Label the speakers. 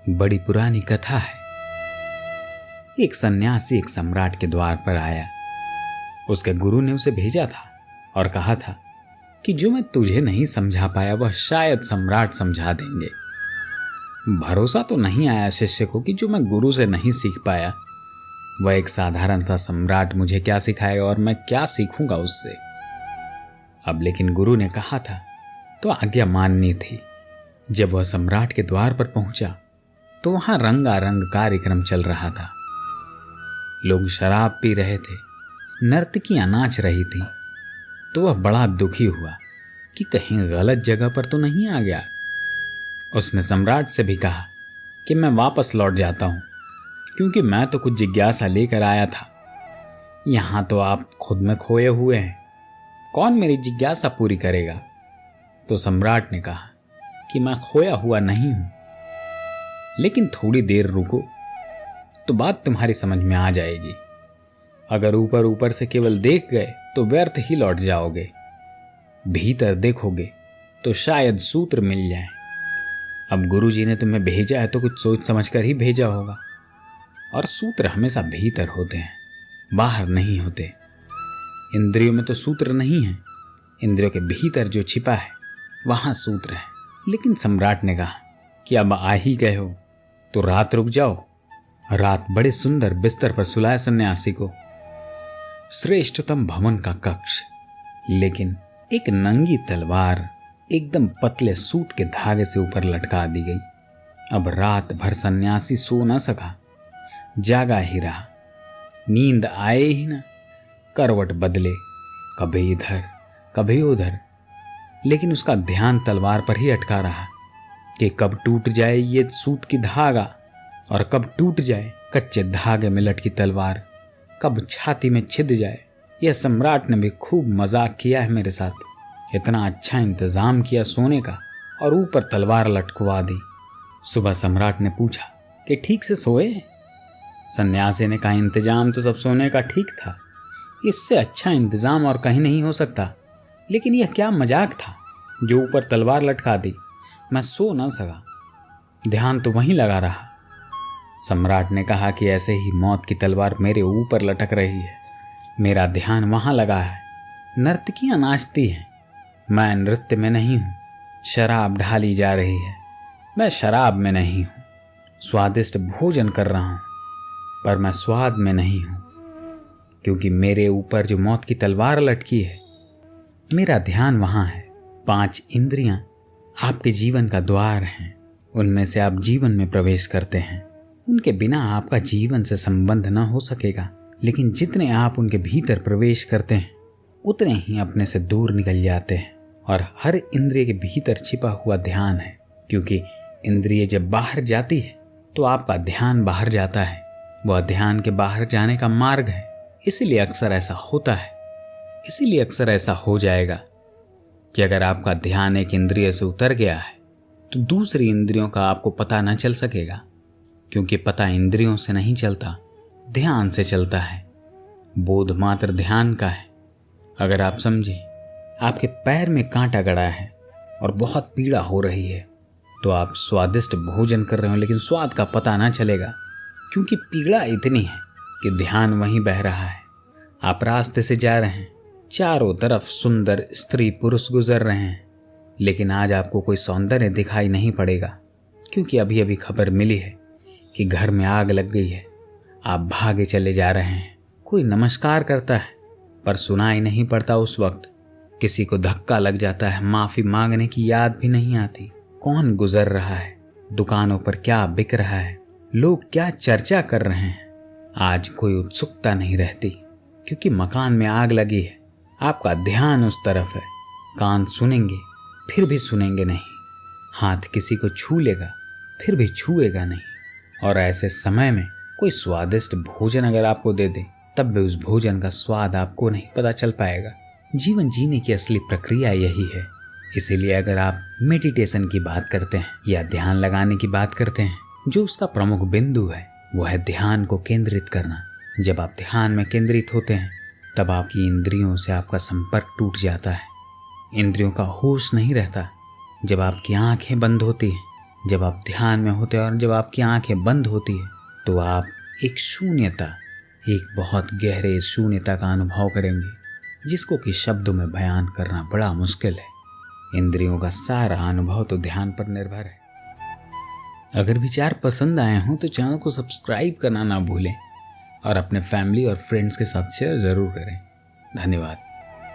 Speaker 1: बड़ी पुरानी कथा है। एक सन्यासी एक सम्राट के द्वार पर आया। उसके गुरु ने उसे भेजा था और कहा था कि जो मैं तुझे नहीं समझा पाया वह शायद सम्राट समझा देंगे। भरोसा तो नहीं आया शिष्य को कि जो मैं गुरु से नहीं सीख पाया वह एक साधारण सा सम्राट मुझे क्या सिखाएगा और मैं क्या सीखूंगा उससे। अब लेकिन गुरु ने कहा था तो आज्ञा माननी थी। जब वह सम्राट के द्वार पर पहुंचा तो वहां रंगारंग कार्यक्रम चल रहा था। लोग शराब पी रहे थे, नर्तकियां नाच रही थीं। तो वह बड़ा दुखी हुआ कि कहीं गलत जगह पर तो नहीं आ गया। उसने सम्राट से भी कहा कि मैं वापस लौट जाता हूं, क्योंकि मैं तो कुछ जिज्ञासा लेकर आया था। यहां तो आप खुद में खोए हुए हैं, कौन मेरी जिज्ञासा पूरी करेगा। तो सम्राट ने कहा कि मैं खोया हुआ नहीं हूं, लेकिन थोड़ी देर रुको तो बात तुम्हारी समझ में आ जाएगी। अगर ऊपर ऊपर से केवल देख गए तो व्यर्थ ही लौट जाओगे। भीतर देखोगे तो शायद सूत्र मिल जाए। अब गुरुजी ने तुम्हें भेजा है तो कुछ सोच समझ कर ही भेजा होगा, और सूत्र हमेशा भीतर होते हैं, बाहर नहीं होते। इंद्रियों में तो सूत्र नहीं है, इंद्रियों के भीतर जो छिपा है वहां सूत्र है। लेकिन सम्राट ने कहा कि अब आ ही गए हो तो रात रुक जाओ। रात बड़े सुंदर बिस्तर पर सुलाया सन्यासी को। श्रेष्ठतम भवन का कक्ष, लेकिन एक नंगी तलवार एकदम पतले सूत के धागे से ऊपर लटका दी गई। अब रात भर सन्यासी सो न सका, जागा ही रहा। नींद आए ही न, करवट बदले, कभी इधर कभी उधर, लेकिन उसका ध्यान तलवार पर ही अटका रहा कि कब टूट जाए ये सूत की धागा और कब टूट जाए कच्चे धागे में लटकी तलवार, कब छाती में छिद जाए। यह सम्राट ने भी खूब मजाक किया है मेरे साथ। इतना अच्छा इंतजाम किया सोने का और ऊपर तलवार लटकवा दी। सुबह सम्राट ने पूछा कि ठीक से सोए? सन्यासी ने कहा इंतजाम तो सब सोने का ठीक था, इससे अच्छा इंतजाम और कहीं नहीं हो सकता। लेकिन यह क्या मजाक था जो ऊपर तलवार लटका दी। मैं सो न सका, ध्यान तो वहीं लगा रहा। सम्राट ने कहा कि ऐसे ही मौत की तलवार मेरे ऊपर लटक रही है, मेरा ध्यान वहां लगा है। नर्तकियां नाचती हैं, मैं नृत्य में नहीं हूं। शराब ढाली जा रही है, मैं शराब में नहीं हूं। स्वादिष्ट भोजन कर रहा हूं, पर मैं स्वाद में नहीं हूं, क्योंकि मेरे ऊपर जो मौत की तलवार लटकी है मेरा ध्यान वहां है। 5 इंद्रियां आपके जीवन का द्वार हैं, उनमें से आप जीवन में प्रवेश करते हैं। उनके बिना आपका जीवन से संबंध न हो सकेगा, लेकिन जितने आप उनके भीतर प्रवेश करते हैं उतने ही अपने से दूर निकल जाते हैं। और हर इंद्रिय के भीतर छिपा हुआ ध्यान है, क्योंकि इंद्रिय जब बाहर जाती है तो आपका ध्यान बाहर जाता है। वह ध्यान के बाहर जाने का मार्ग है। इसीलिए अक्सर ऐसा होता है, इसीलिए अक्सर ऐसा हो जाएगा कि अगर आपका ध्यान एक इंद्रिय से उतर गया है तो दूसरी इंद्रियों का आपको पता न चल सकेगा, क्योंकि पता इंद्रियों से नहीं चलता, ध्यान से चलता है। बोध मात्र ध्यान का है। अगर आप समझे आपके पैर में कांटा गड़ा है और बहुत पीड़ा हो रही है, तो आप स्वादिष्ट भोजन कर रहे हो लेकिन स्वाद का पता ना चलेगा, क्योंकि पीड़ा इतनी है कि ध्यान वहीं बह रहा है। आप रास्ते से जा रहे हैं, चारों तरफ सुंदर स्त्री पुरुष गुजर रहे हैं, लेकिन आज आपको कोई सौंदर्य दिखाई नहीं पड़ेगा, क्योंकि अभी अभी खबर मिली है कि घर में आग लग गई है। आप भागे चले जा रहे हैं। कोई नमस्कार करता है पर सुनाई नहीं पड़ता उस वक्त। किसी को धक्का लग जाता है, माफी मांगने की याद भी नहीं आती। कौन गुजर रहा है, दुकानों पर क्या बिक रहा है, लोग क्या चर्चा कर रहे हैं, आज कोई उत्सुकता नहीं रहती, क्योंकि मकान में आग लगी है। आपका ध्यान उस तरफ है। कान सुनेंगे फिर भी सुनेंगे नहीं, हाथ किसी को छू लेगा फिर भी छुएगा नहीं। और ऐसे समय में कोई स्वादिष्ट भोजन अगर आपको दे दे तब भी उस भोजन का स्वाद आपको नहीं पता चल पाएगा। जीवन जीने की असली प्रक्रिया यही है। इसीलिए अगर आप मेडिटेशन की बात करते हैं या ध्यान लगाने की बात करते हैं, जो उसका प्रमुख बिंदु है वो है ध्यान को केंद्रित करना। जब आप ध्यान में केंद्रित होते हैं तब आपकी इंद्रियों से आपका संपर्क टूट जाता है। इंद्रियों का होश नहीं रहता। जब आपकी आंखें बंद होती हैं जब आप ध्यान में होते हैं और जब आपकी आंखें बंद होती है तो आप एक शून्यता, एक बहुत गहरे शून्यता का अनुभव करेंगे जिसको कि शब्दों में बयान करना बड़ा मुश्किल है। इंद्रियों का सारा अनुभव तो ध्यान पर निर्भर है। अगर विचार पसंद आए हों तो चैनल को सब्सक्राइब करना ना भूलें और अपने फैमिली और फ्रेंड्स के साथ शेयर जरूर करें। धन्यवाद।